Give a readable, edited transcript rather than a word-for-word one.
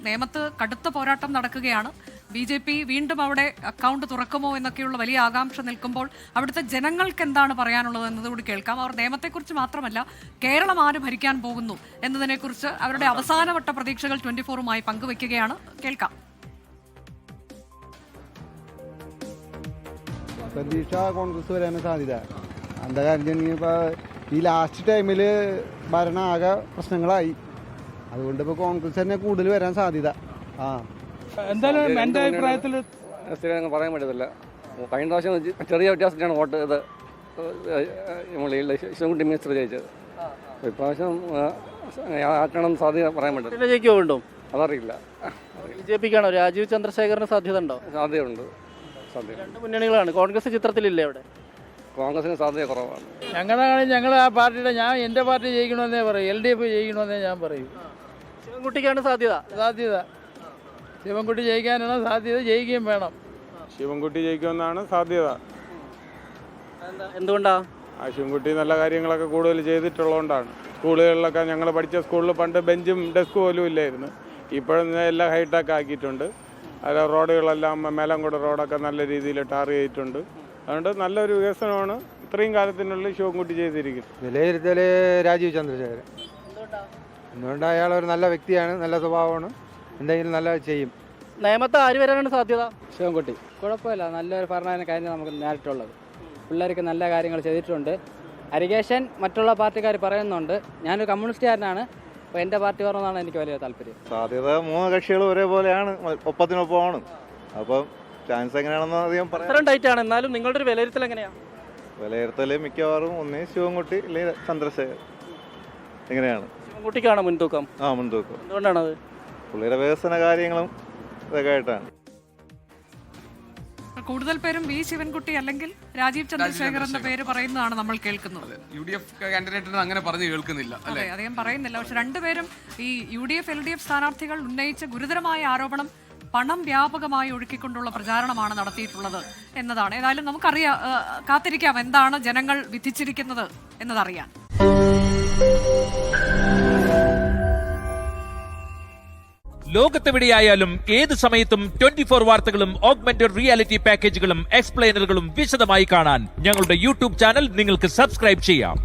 നേമത്ത് കടുത്ത പോരാട്ടം നടക്കുകയാണ്. BJP വീണ്ടും അവിടെ അക്കൗണ്ട് തുറക്കുമോ എന്നൊക്കെയുള്ള വലിയ ആകാംക്ഷ നിൽക്കുമ്പോൾ അവിടുത്തെ ജനങ്ങൾക്ക് എന്താണ് പറയാനുള്ളത് എന്നതുകൂടി കേൾക്കാം. അവർ നേമത്തെക്കുറിച്ച് മാത്രമല്ല കേരളം ആര് ഭരിക്കാൻ പോകുന്നു എന്നതിനെക്കുറിച്ച് അവരുടെ അവസാനവട്ട പ്രതീക്ഷകൾ 24-മായി പങ്കുവയ്ക്കുകയാണ്. കേൾക്കാം. പ്രതീക്ഷ കോൺഗ്രസ് വരാനാണ് സാധ്യത. എന്താ കാര്യം, ഇപ്പോൾ ഈ ലാസ്റ്റ് ടൈമിൽ ഭരണം ആകെ പ്രശ്നങ്ങളായി. അതുകൊണ്ട് ഇപ്പോൾ കോൺഗ്രസ് തന്നെ കൂടുതൽ വരാൻ സാധ്യത. എന്തായാലും എൻ്റെ അഭിപ്രായത്തിൽ പറയാൻ പറ്റത്തില്ല. കഴിഞ്ഞ പ്രാവശ്യം ചെറിയ വ്യത്യാസത്തിനാണ് വോട്ട് ഇത് ശിവൻകുട്ടി മിനിസ്റ്റർ ജയിച്ചത്. ഇപ്രാവശ്യം ആക്കണം സാധ്യത പറയാൻ പറ്റില്ല. ജയിക്കുമോ? അതറിയില്ല. BJPക്കാണോ? രാജീവ് ചന്ദ്രശേഖറിന് സാധ്യത ഉണ്ടോ? സാധ്യതയുണ്ട്. രണ്ട് മുന്നണികളാണ്. കോൺഗ്രസ് ചിത്രത്തിലില്ലേ അവിടെ? കോൺഗ്രസിന് സാധ്യത കുറവാണ്. ഞങ്ങൾ ആ പാർട്ടിയുടെ എൻ്റെ പാർട്ടി ജയിക്കണമെന്നേ പറയും. LDF ജയിക്കണമെന്നേ ഞാൻ പറയൂ. ശിവൻകുട്ടിക്കാണ് സാധ്യത. ശിവൻകുട്ടി ജയിക്കാനാണ് സാധ്യത. ജയിക്കുകയും വേണം. ശിവൻകുട്ടി ജയിക്കുമെന്നാണ് സാധ്യത. എന്തുകൊണ്ടാ? ശിവൻകുട്ടി നല്ല കാര്യങ്ങളൊക്കെ കൂടുതൽ ചെയ്തിട്ടുള്ളതുകൊണ്ടാണ്. സ്കൂളുകളിലൊക്കെ ഞങ്ങൾ പഠിച്ച സ്കൂളിൽ പണ്ട് ബെഞ്ചും ഡെസ്ക് പോലും ഇല്ലായിരുന്നു. ഇപ്പോഴെല്ലാം എല്ലാം ഹൈടെക് ആക്കിയിട്ടുണ്ട്. അത് റോഡുകളെല്ലാം മേലംകുട റോഡൊക്കെ നല്ല രീതിയിൽ ടാർ ചെയ്തിട്ടുണ്ട്. അതുകൊണ്ട് നല്ലൊരു വികസനമാണ് ഇത്രയും കാലത്തിനുള്ളിൽ ശിവൻകുട്ടി ചെയ്തിരിക്കുന്നത്. വിലയിരുത്തൽ രാജീവ് ചന്ദ്രശേഖരൻ. എന്തുകൊണ്ട് അയാൾ ഒരു നല്ല വ്യക്തിയാണ്, നല്ല സ്വഭാവമാണ്, എന്തെങ്കിലും നല്ല ചെയ്യും. നേമത്ത് ആര് വരാനാണ് സാധ്യത? ശിവൻകുട്ടി കുഴപ്പമില്ല. നല്ലൊരു ഭരണ കാര്യം നമുക്ക് നേരിട്ടുള്ളത്. പിള്ളേർക്ക് നല്ല കാര്യങ്ങൾ ചെയ്തിട്ടുണ്ട്. അരിഗേഷൻ മറ്റുള്ള പാർട്ടിക്കാർ പറയുന്നുണ്ട്. ഞാനൊരു കമ്മ്യൂണിസ്റ്റുകാരനാണ്. അപ്പോൾ എൻ്റെ പാർട്ടി പറഞ്ഞതാണ് എനിക്ക് വലിയ താല്പര്യം. സാധ്യത മൂന്ന് കക്ഷികൾ ഒരേപോലെയാണ്, ഒപ്പത്തിനൊപ്പമാണ്. അപ്പം ചാൻസ് എങ്ങനെയാണെന്ന് അധികം പറയാം. ടൈറ്റ് ആണ്. എന്നാലും നിങ്ങളുടെ ഒരു വിലയിരുത്തൽ എങ്ങനെയാണ്? വിലയിരുത്തൽ മിക്കവാറും ഒന്നേ ശിവൻകുട്ടി അല്ലെങ്കിൽ ചന്ദ്രശേഖർ. എങ്ങനെയാണ്? ശിവൻകുട്ടിക്കാണ് മുൻതൂക്കം. മുൻതൂക്കം. എന്തുകൊണ്ടാണത്? പുള്ളിയുടെ വികസന കാര്യങ്ങളും ഇതൊക്കെ ആയിട്ടാണ്. കൂടുതൽ പേരും വി ശിവൻകുട്ടി അല്ലെങ്കിൽ രാജീവ് ചന്ദ്രശേഖർ എന്ന പേര് പറയുന്നതാണ് നമ്മൾ കേൾക്കുന്നത്. UDF കാൻഡിഡേറ്റിന് അങ്ങനെ പറഞ്ഞു കേൾക്കുന്നില്ല. അതെ, അദ്ദേഹം പറയുന്നില്ല. പക്ഷെ രണ്ടുപേരും ഈ UDF LDF സ്ഥാനാർത്ഥികൾ ഉന്നയിച്ച ഗുരുതരമായ ആരോപണം പണം വ്യാപകമായി ഒഴുക്കിക്കൊണ്ടുള്ള പ്രചാരണമാണ് നടത്തിയിട്ടുള്ളത് എന്നതാണ്. ഏതായാലും നമുക്കറിയാം, കാത്തിരിക്കാം എന്താണ് ജനങ്ങൾ വിധിച്ചിരിക്കുന്നത് എന്നതറിയാൻ. ലോകത്തെവിടെയായാലും ഏത് സമയത്തും 24 വാർത്തകളും ഓഗ്മെന്റഡ് റിയാലിറ്റി പാക്കേജുകളും എക്സ്പ്ലെയിനറുകളും വിശദമായി കാണാൻ ഞങ്ങളുടെ YouTube ചാനൽ നിങ്ങൾക്ക് സബ്സ്ക്രൈബ് ചെയ്യാം.